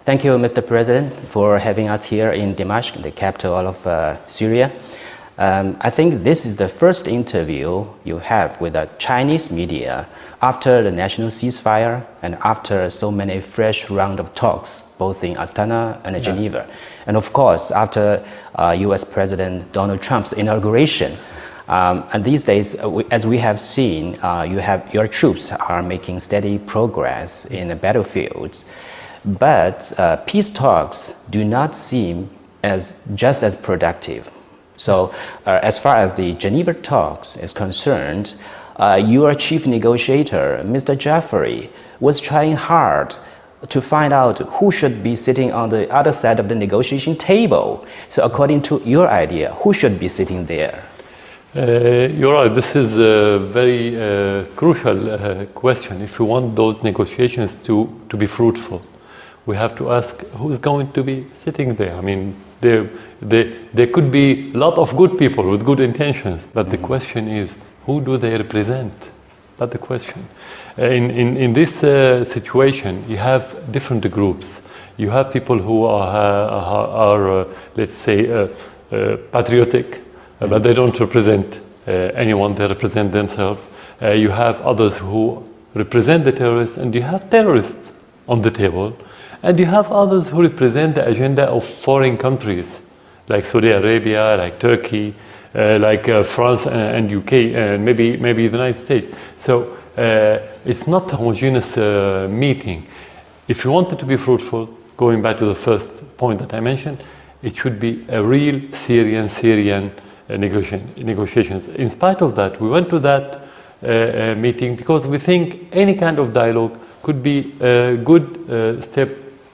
Thank you, Mr. President, for having us here in Damascus, the capital of Syria. I think this is the first interview you have with the Chinese media after the national ceasefire and after so many fresh round of talks, both in Astana and Geneva. And of course, after US President Donald Trump's inauguration. And these days, as we have seen, your troops are making steady progress in the battlefields. But peace talks do not seem just as productive. So as far as the Geneva talks is concerned, your chief negotiator, Mr. Jafari, was trying hard to find out who should be sitting on the other side of the negotiation table. So according to your idea, who should be sitting there? You're right, this is a very crucial question. If we want those negotiations to be fruitful, we have to ask who's going to be sitting there. I mean, there could be a lot of good people with good intentions, but the question is, who do they represent? That's the question. In this situation, you have different groups. You have people who are let's say, patriotic, but they don't represent anyone, they represent themselves. You have others who represent the terrorists, and you have terrorists on the table. And you have others who represent the agenda of foreign countries, like Saudi Arabia, like Turkey, like France and UK, and maybe the United States. So it's not a homogeneous meeting. If you want it to be fruitful, going back to the first point that I mentioned, it should be a real Syrian negotiations. In spite of that, we went to that meeting because we think any kind of dialogue could be a good step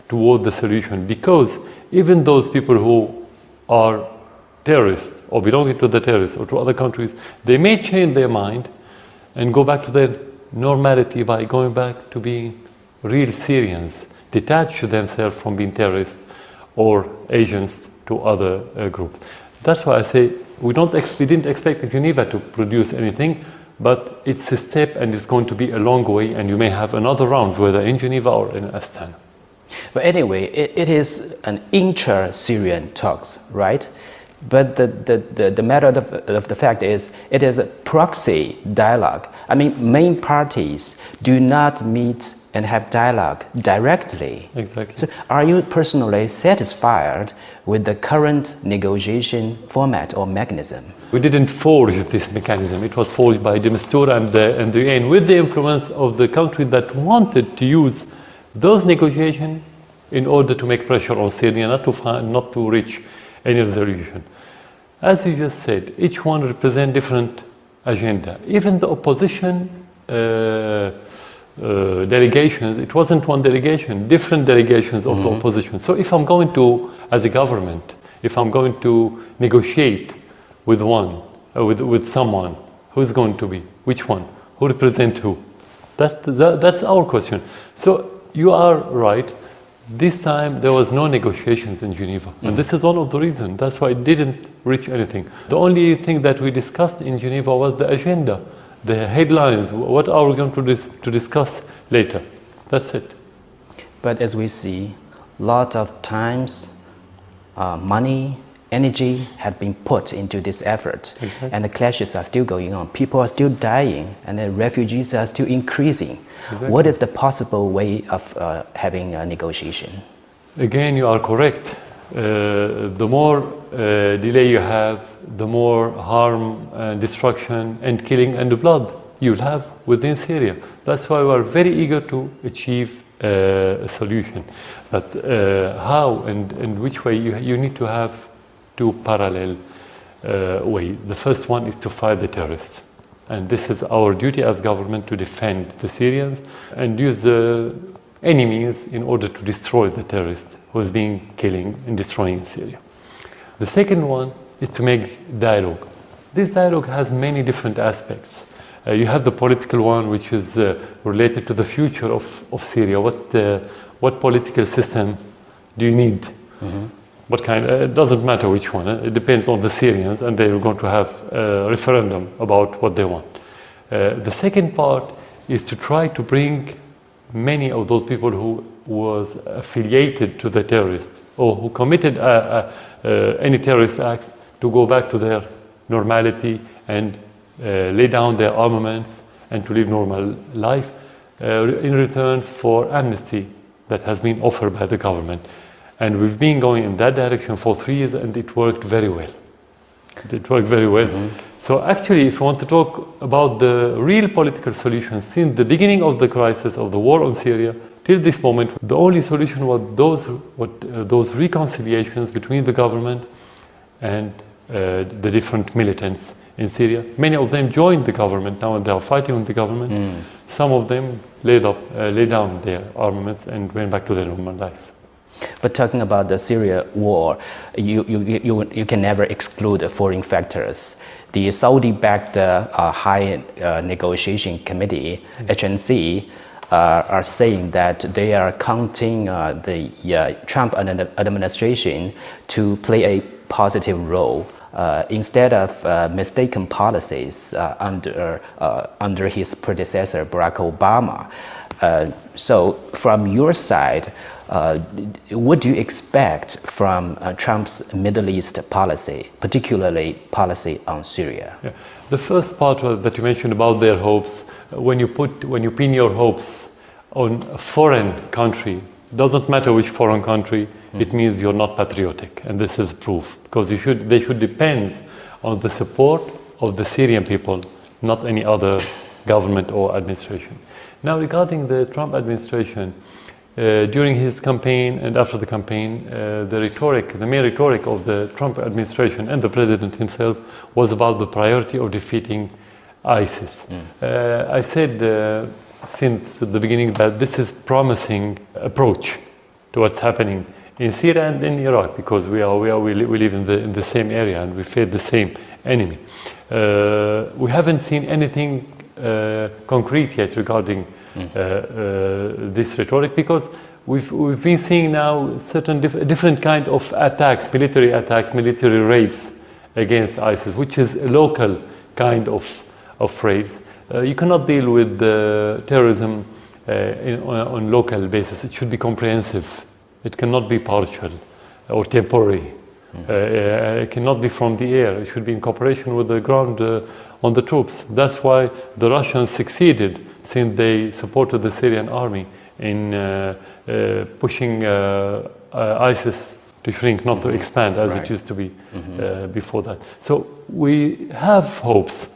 toward the solution, because even those people who are terrorists or belonging to the terrorists or to other countries, they may change their mind and go back to their normality by going back to being real Syrians, detach themselves from being terrorists or agents to other groups. That's why I say we didn't expect Geneva to produce anything, but it's a step and it's going to be a long way, and you may have another rounds, whether in Geneva or in Astana. But anyway, it is an intra-Syrian talks, right? But the matter of the fact is, it is a proxy dialogue. I mean, main parties do not meet and have dialogue directly. Exactly. So are you personally satisfied with the current negotiation format or mechanism? We didn't forge this mechanism. It was forged by de Mistura and the UN with the influence of the country that wanted to use those negotiations in order to make pressure on Syria not to reach any resolution. As you just said, each one represents different agenda. Even the opposition delegations, it wasn't one delegation, different delegations of the opposition. So if I'm going to, as a government, if I'm going to negotiate with with someone, who's going to be? Which one? Who represents who? That's our question. So you are right. This time there was no negotiations in Geneva, and this is one of the reasons. That's why it didn't reach anything. The only thing that we discussed in Geneva was the agenda, the headlines. What are we going to discuss later? That's it. But as we see, a lot of times, money, energy have been put into this effort. Exactly. And the clashes are still going on. People are still dying, and the refugees are still increasing. Exactly. What is the possible way of having a negotiation? Again, you are correct. The more delay you have, the more harm and destruction and killing and blood you'll have within Syria. That's why we are very eager to achieve a solution. But how and which way, you need to have two parallel ways. The first one is to fight the terrorists. And this is our duty as government, to defend the Syrians and use any means in order to destroy the terrorists who is killing and destroying Syria. The second one is to make dialogue. This dialogue has many different aspects. You have the political one, which is related to the future of Syria. What political system do you need? What kind? It doesn't matter which one. It depends on the Syrians, and they're going to have a referendum about what they want. The second part is to try to bring many of those people who was affiliated to the terrorists or who committed any terrorist acts to go back to their normality and lay down their armaments and to live normal life in return for amnesty that has been offered by the government. And we've been going in that direction for 3 years, and it worked very well. It worked very well. So actually, if you want to talk about the real political solution since the beginning of the crisis of the war on Syria till this moment, the only solution was those reconciliations between the government and the different militants in Syria. Many of them joined the government now, and they are fighting with the government. Some of them laid down their armaments and went back to their normal life. But talking about the Syria war, you can never exclude foreign factors. The Saudi-backed High Negotiation Committee, HNC, are saying that they are counting the Trump administration to play a positive role instead of mistaken policies under his predecessor Barack Obama. So from your side, what do you expect from Trump's Middle East policy, particularly policy on Syria? Yeah. The first part that you mentioned about their hopes, when you pin your hopes on a foreign country, doesn't matter which foreign country, it means you're not patriotic, and this is proof, because they should depend on the support of the Syrian people, not any other government or administration. Now, regarding the Trump administration, during his campaign and after the campaign, the main rhetoric of the Trump administration and the president himself was about the priority of defeating ISIS. I said since the beginning that this is promising approach to what's happening in Syria and in Iraq, because we live in the same area and we face the same enemy. We haven't seen anything concrete yet regarding this rhetoric, because we've been seeing now certain different kind of attacks, military raids against ISIS, which is a local kind of raids. You cannot deal with terrorism on local basis. It should be comprehensive. It cannot be partial or temporary. It cannot be from the air. It should be in cooperation with the ground on the troops. That's why the Russians succeeded, since they supported the Syrian army in pushing ISIS to shrink, not to expand as it used to be before that. So we have hopes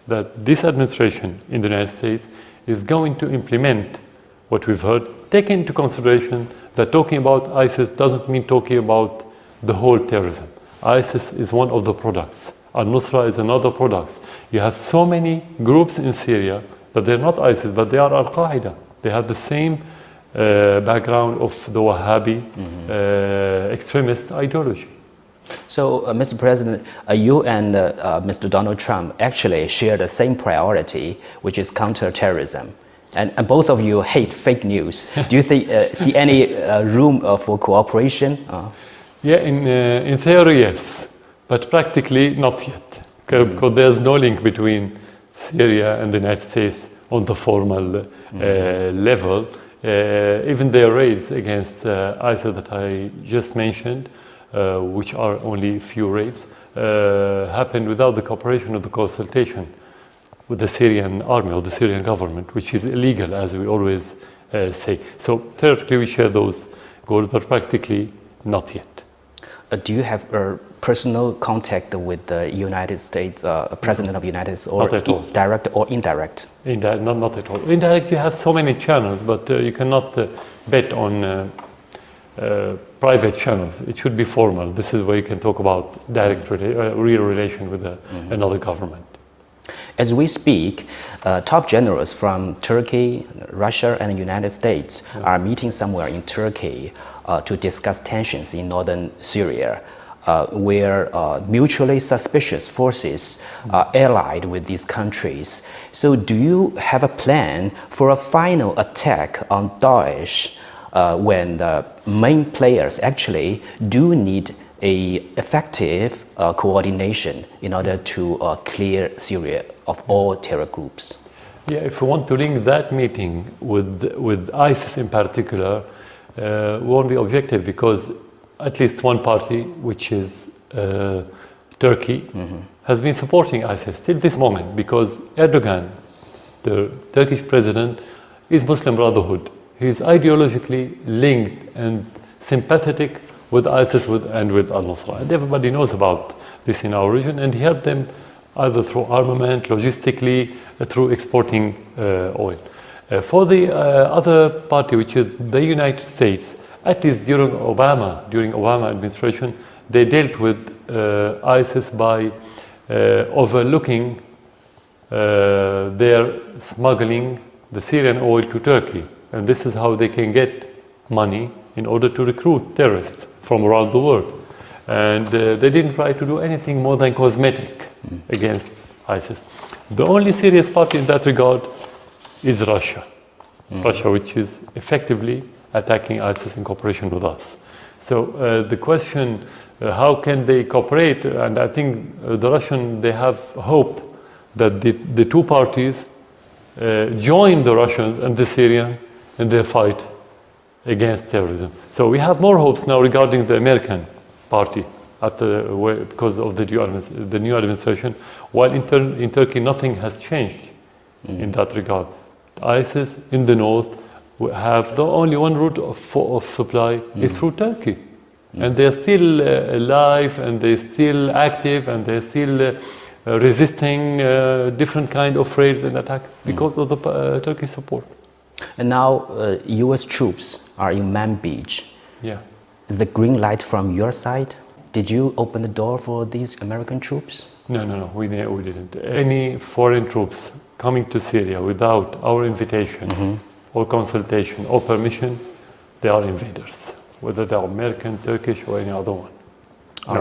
that this administration in the United States is going to implement what we've heard, taking into consideration that talking about ISIS doesn't mean talking about the whole terrorism. ISIS is one of the products. Al-Nusra is another product. You have so many groups in Syria that they're not ISIS, but they are Al-Qaeda. They have the same background of the Wahhabi extremist ideology. So, Mr. President, you and Mr. Donald Trump actually share the same priority, which is counterterrorism. And both of you hate fake news. Do you see any room for cooperation? Yeah, in theory, yes, but practically not yet, because there's no link between Syria and the United States on the formal level. Even their raids against ISIL that I just mentioned, which are only a few raids, happened without the cooperation of the consultation with the Syrian army or the Syrian government, which is illegal, as we always say. So theoretically we share those goals, but practically not yet. Do you have personal contact with the United States, President of the United States, or direct or indirect? Not at all. Indirect, you have so many channels, but you cannot bet on private channels. It should be formal. This is where you can talk about direct, real relation with another government. As we speak, top generals from Turkey, Russia, and the United States are meeting somewhere in Turkey to discuss tensions in northern Syria, where mutually suspicious forces are allied with these countries. So do you have a plan for a final attack on Daesh when the main players actually do need an effective coordination in order to clear Syria of all terror groups? Yeah, if we want to link that meeting with ISIS in particular, we won't be objective because at least one party, which is Turkey, has been supporting ISIS till this moment because Erdogan, the Turkish president, is Muslim Brotherhood. He is ideologically linked and sympathetic with ISIS and with al-Nusra. And everybody knows about this in our region, and he helped them either through armament, logistically, through exporting oil. For the other party, which is the United States, at least during Obama administration, they dealt with ISIS by overlooking their smuggling the Syrian oil to Turkey. And this is how they can get money in order to recruit terrorists from around the world. And they didn't try to do anything more than cosmetic against ISIS. The only serious party in that regard is Russia. Russia, which is effectively attacking ISIS in cooperation with us. So the question, how can they cooperate? And I think the Russian, they have hope that the two parties join the Russians and the Syrian in their fight against terrorism. So we have more hopes now regarding the American party because of the new administration, while in Turkey nothing has changed in that regard. ISIS in the north have the only one route of supply is through Turkey. And they're still alive, and they're still active, and they're still resisting different kind of raids and attacks because of the Turkish support. And now U.S. troops are in Manbij. Yeah. Is the green light from your side? Did you open the door for these American troops? No, we didn't. Any foreign troops coming to Syria without our invitation or consultation or permission, they are invaders, whether they are American, Turkish, or any other one.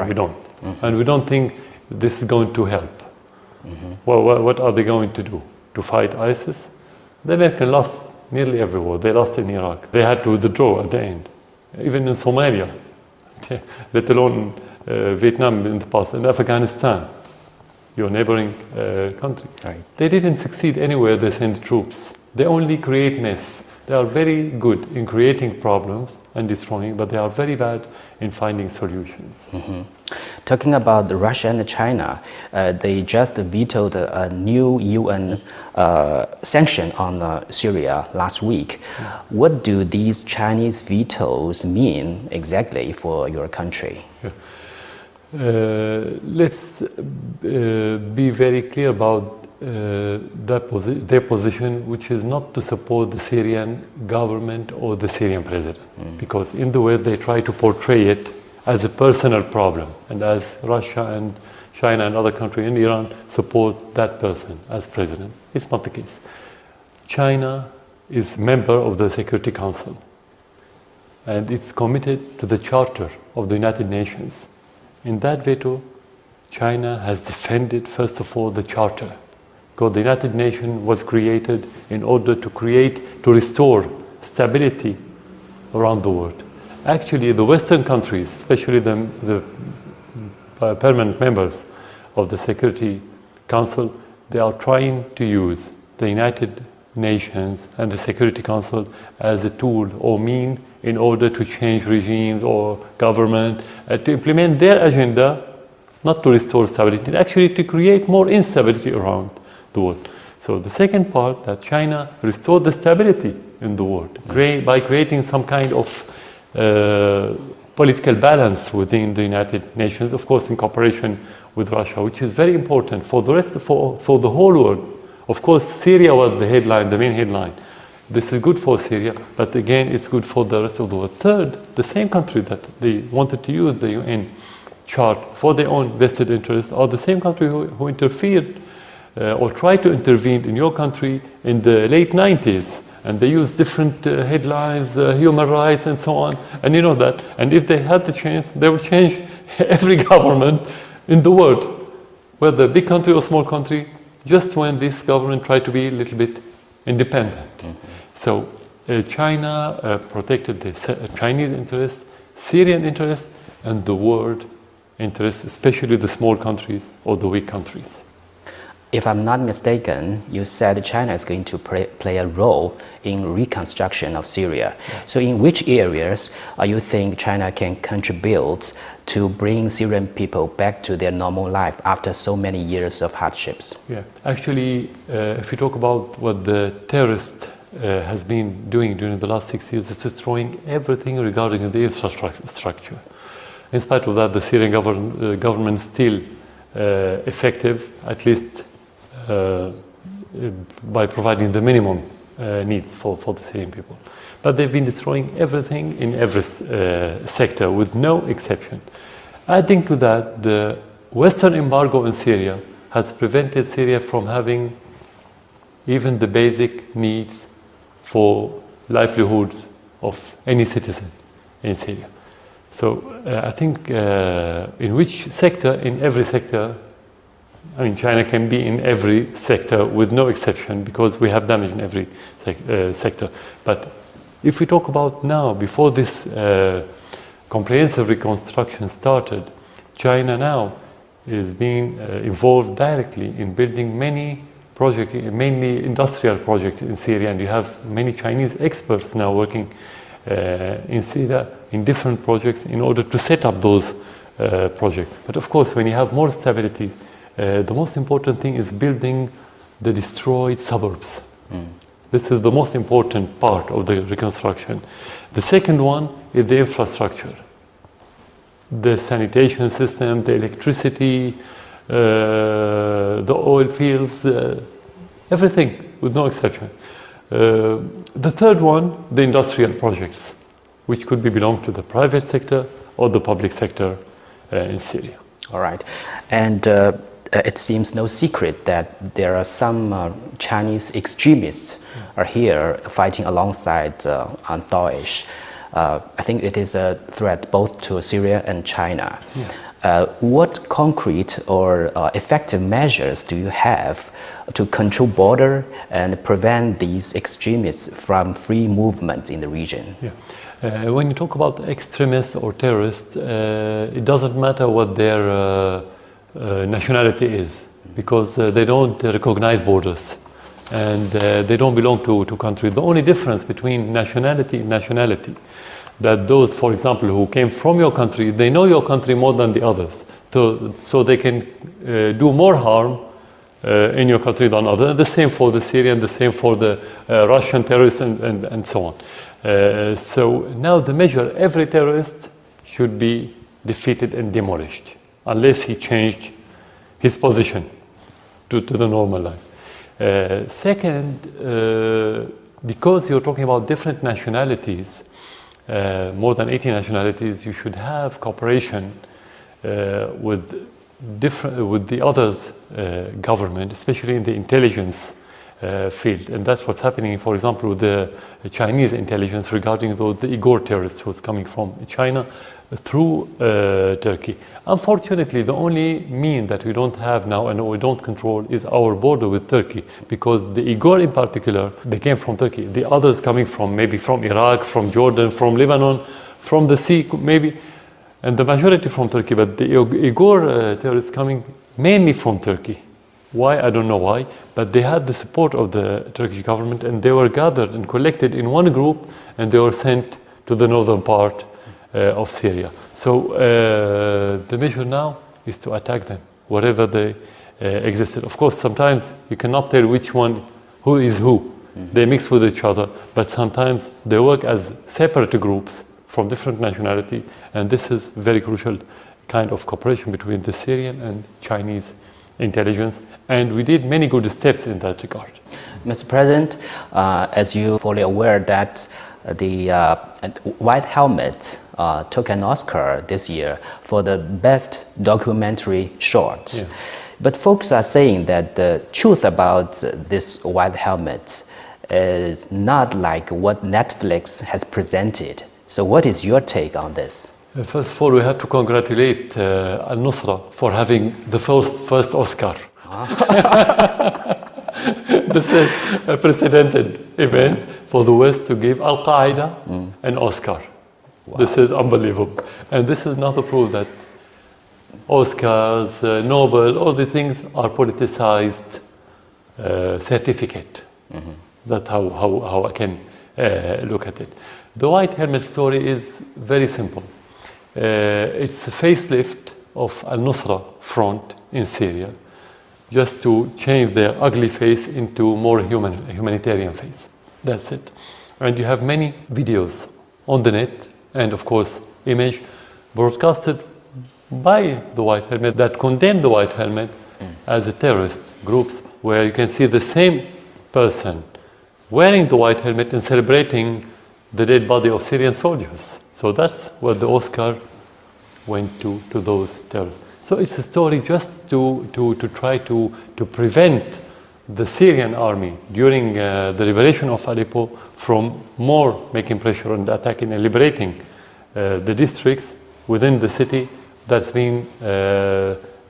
We don't. And we don't think this is going to help. Well, what are they going to do? To fight ISIS? The Americans lost nearly everywhere. They lost in Iraq. They had to withdraw at the end. Even in Somalia, let alone Vietnam in the past, and Afghanistan, your neighboring country. Right. They didn't succeed anywhere they sent troops. They only create mess. They are very good in creating problems and destroying, but they are very bad in finding solutions. Talking about Russia and China, they just vetoed a new UN sanction on Syria last week. What do these Chinese vetoes mean exactly for your country? Let's be very clear about their position, which is not to support the Syrian government or the Syrian president, because in the way they try to portray it as a personal problem, and as Russia and China and other countries and Iran support that person as president. It's not the case. China is member of the Security Council, and it's committed to the Charter of the United Nations. In that veto, China has defended, first of all, the Charter, because the United Nations was created in order to restore stability around the world. Actually, the Western countries, especially the permanent members of the Security Council, they are trying to use the United Nations and the Security Council as a tool or mean in order to change regimes or government, to implement their agenda, not to restore stability, actually to create more instability around the world. So the second part, that China restored the stability in the world by creating some kind of political balance within the United Nations, of course in cooperation with Russia, which is very important for the rest, for the whole world. Of course, Syria was the headline, the main headline. This is good for Syria, but again, it's good for the rest of the world. Third, the same country that they wanted to use the UN chart for their own vested interests are the same country who interfered or tried to intervene in your country in the late 90s. And they used different headlines, human rights, and so on. And you know that. And if they had the chance, they would change every government in the world, whether big country or small country, just when this government tried to be a little bit independent. So China protected the Chinese interests, Syrian interests, and the world interests, especially the small countries or the weak countries. If I'm not mistaken, you said China is going to play a role in reconstruction of Syria. So in which areas you think China can contribute to bring Syrian people back to their normal life after so many years of hardships? Yeah, actually, if we talk about what the terrorist has been doing during the last 6 years, it's destroying everything regarding the infrastructure. In spite of that, the Syrian government is still effective, at least by providing the minimum needs for the Syrian people. But they've been destroying everything in every sector with no exception. Adding to that, the Western embargo in Syria has prevented Syria from having even the basic needs for livelihoods of any citizen in Syria. So I think in which sector, in every sector, I mean, China can be in every sector with no exception because we have damage in every sector. But if we talk about now, before this comprehensive reconstruction started, China now is being involved directly in building many projects, mainly industrial projects in Syria, and you have many Chinese experts now working in Syria in different projects in order to set up those projects. But of course, when you have more stability, the most important thing is building the destroyed suburbs. This is the most important part of the reconstruction. The second one is the infrastructure. The sanitation system, the electricity, the oil fields, everything with no exception. The third one, the industrial projects, which could belong to the private sector or the public sector in Syria. All right. And it seems no secret that there are some Chinese extremists are here fighting alongside Daesh. I think it is a threat both to Syria and China. What concrete or effective measures do you have to control border and prevent these extremists from free movement in the region? When you talk about extremists or terrorists, it doesn't matter what their nationality is, because they don't recognize borders and they don't belong to countries. The only difference between nationality and nationality, that those, for example, who came from your country, they know your country more than the others, so they can do more harm in your country than others. The same for the Syrian, the same for the Russian terrorists, and so on. So now the measure, every terrorist should be defeated and demolished, unless he changed his position to the normal life. Second, because you're talking about different nationalities, more than 80 nationalities, you should have cooperation with the others' government, especially in the intelligence field. And that's what's happening, for example, with the Chinese intelligence regarding the Uyghur terrorists who's coming from China through Turkey. Unfortunately, the only mean that we don't have now and we don't control is our border with Turkey, because the Uyghur in particular, they came from Turkey. The others coming from maybe from Iraq, from Jordan, from Lebanon, from the sea maybe, and the majority from Turkey. But the Uyghur terrorists coming mainly from Turkey. Why? I don't know why, but they had the support of the Turkish government, and they were gathered and collected in one group, and they were sent to the northern part of Syria. So the measure now is to attack them wherever they existed. Of course, sometimes you cannot tell which one, who is who. They mix with each other, but sometimes they work as separate groups from different nationality, and this is very crucial kind of cooperation between the Syrian and Chinese intelligence, and we did many good steps in that regard. Mr. President, as you're fully aware that the White Helmet took an Oscar this year for the best documentary short. Yeah. But folks are saying that the truth about this White Helmet is not like what Netflix has presented. So what is your take on this? First of all, we have to congratulate Al-Nusra for having the first Oscar. This is a precedented event for the West to give Al-Qaeda an Oscar. Wow. This is unbelievable. And this is another proof that Oscars, Nobel, all the things are politicized certificate. That's how I can look at it. The white helmet story is very simple. It's a facelift of al-Nusra Front in Syria, just to change their ugly face into more humanitarian face. That's it. And you have many videos on the net, and of course, image broadcasted by the white helmet that condemn the white helmet as a terrorist groups, where you can see the same person wearing the white helmet and celebrating the dead body of Syrian soldiers. So that's what the Oscar went to those terrorists. So it's a story just to try to prevent the Syrian army during the liberation of Aleppo from more making pressure on the attacking and liberating the districts within the city that's been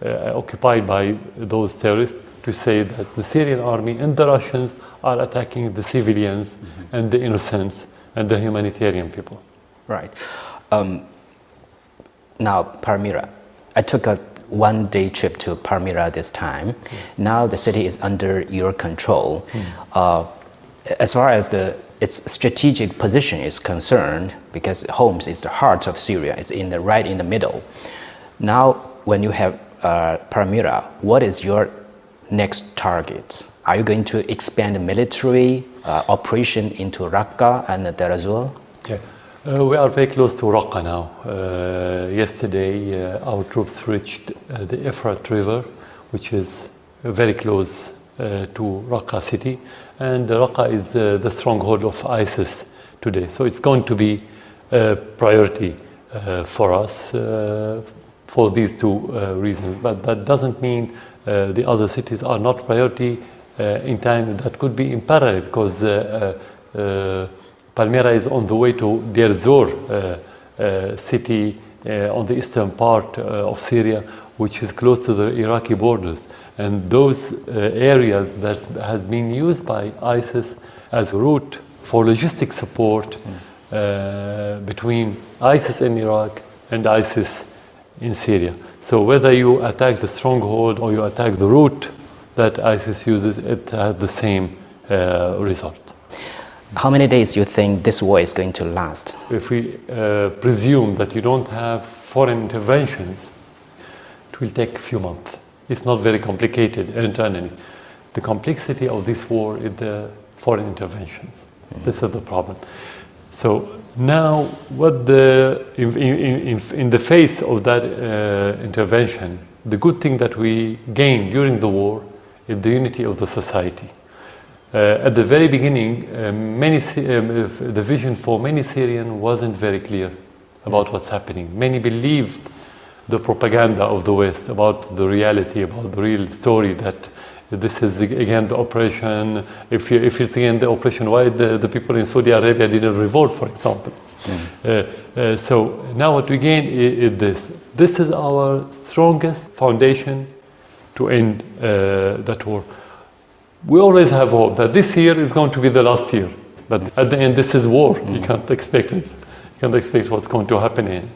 occupied by those terrorists, to say that the Syrian army and the Russians are attacking the civilians and the innocents and the humanitarian people. Right. Now, Palmyra. I took a one-day trip to Palmyra this time. Now the city is under your control. As far as its strategic position is concerned, because Homs is the heart of Syria, it's right in the middle. Now, when you have Palmyra, what is your next target? Are you going to expand the military operation into Raqqa and Deir ez-Zor? Yeah. We are very close to Raqqa now. Yesterday, our troops reached the Euphrates River, which is very close to Raqqa city. And Raqqa is the stronghold of ISIS today. So it's going to be a priority for us for these two reasons. But that doesn't mean the other cities are not priority in time. That could be in parallel, because Palmyra is on the way to Deir ez-Zor city on the eastern part of Syria, which is close to the Iraqi borders. And those areas that has been used by ISIS as a route for logistic support between ISIS in Iraq and ISIS in Syria. So whether you attack the stronghold or you attack the route that ISIS uses, it has the same result. How many days do you think this war is going to last? If we presume that you don't have foreign interventions, it will take a few months. It's not very complicated internally. The complexity of this war is the foreign interventions. This is the problem. So now, what in the face of that intervention, the good thing that we gained during the war is the unity of the society. At the very beginning, the vision for many Syrians wasn't very clear about what's happening. Many believed the propaganda of the West about the reality, about the real story, that this is again the operation. If it's again the operation, why the people in Saudi Arabia didn't revolt, for example. So now what we gain is this. This is our strongest foundation to end that war. We always have hope that this year is going to be the last year. But at the end, this is war. You can't expect it. You can't expect what's going to happen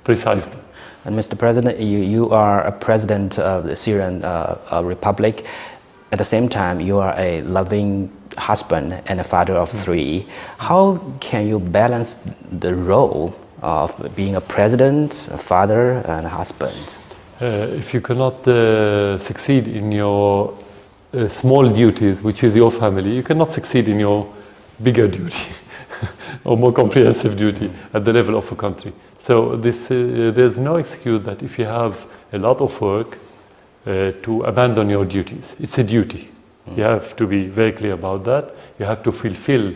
precisely. And Mr. President, you are a president of the Syrian Republic. At the same time, you are a loving husband and a father of three. How can you balance the role of being a president, a father, and a husband? If you cannot succeed in your small duties, which is your family, you cannot succeed in your bigger duty or more comprehensive duty at the level of a country. So there's no excuse that if you have a lot of work to abandon your duties. It's a duty. You have to be very clear about that. You have to fulfill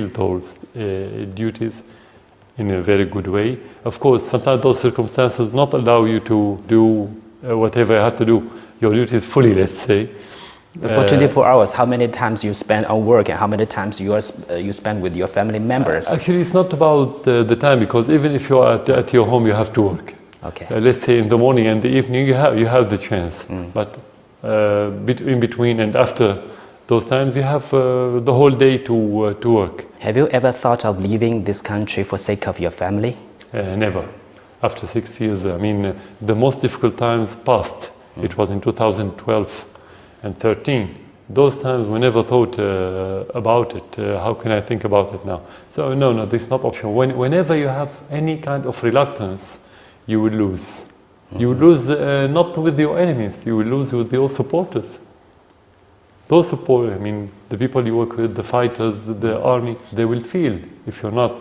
those duties in a very good way. Of course, sometimes those circumstances not allow you to do whatever you have to do, your duties fully, let's say. For 24 hours, how many times you spend on work and how many times you spend with your family members? Actually, it's not about the time, because even if you are at your home, you have to work. Okay. So let's say in the morning and the evening, you have the chance. But in between and after those times, you have the whole day to work. Have you ever thought of leaving this country for sake of your family? Never. after 6 years. I mean, the most difficult times passed. It was in 2012 and 13. Those times we never thought about it. How can I think about it now? So no, this is not option. Whenever you have any kind of reluctance, you will lose. You will lose not with your enemies, you will lose with your supporters. Those support, I mean, the people you work with, the fighters, the army, they will feel if you're not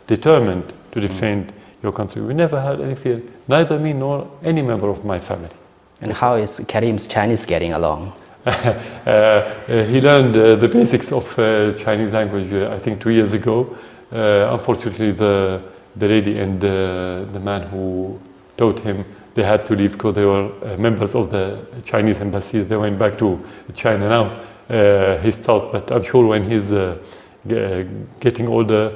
determined to defend your country. We never had any fear, neither me nor any member of my family. And how is Karim's Chinese getting along? He learned the basics of Chinese language, I think 2 years ago. Unfortunately, the lady and the man who taught him, they had to leave because they were members of the Chinese embassy. They went back to China now. He stopped, but I'm sure when he's getting older,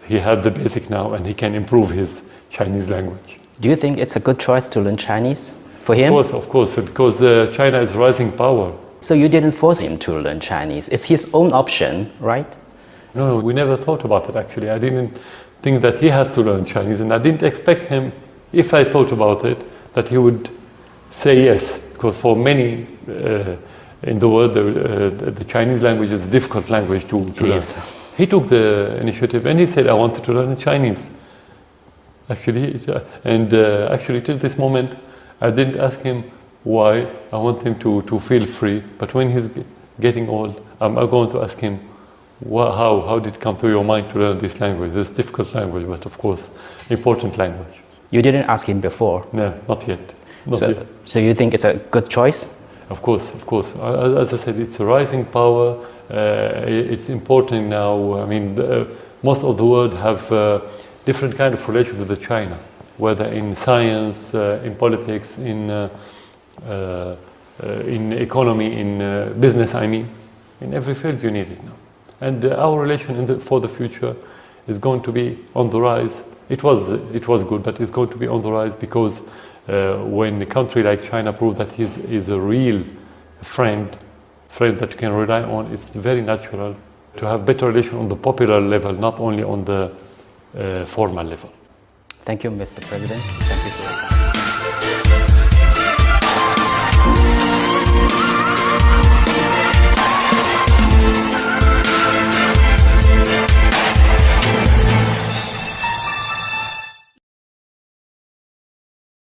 he had the basic now and he can improve his Chinese language. Do you think it's a good choice to learn Chinese for him? Of course, because China is rising power. So you didn't force him to learn Chinese. It's his own option, right? No, we never thought about it actually. I didn't think that he has to learn Chinese, and I didn't expect him, if I thought about it, that he would say yes. Because for many in the world, the Chinese language is a difficult language to learn. He took the initiative and he said, I wanted to learn Chinese. Actually, actually till this moment, I didn't ask him why. I want him to feel free. But when he's getting old, I'm going to ask him, how did it come to your mind to learn this language, this difficult language, but of course, important language. You didn't ask him before? No, not yet. So you think it's a good choice? Of course. As I said, it's a rising power. It's important now. I mean, most of the world have different kind of relation with China, whether in science, in politics, in economy, in business. I mean, in every field you need it now. And our relation for the future is going to be on the rise. It was good, but it's going to be on the rise because when a country like China proves that he's a real friend that you can rely on, it's very natural to have better relation on the popular level, not only on the formal level. Thank you, Mr. President. Thank you.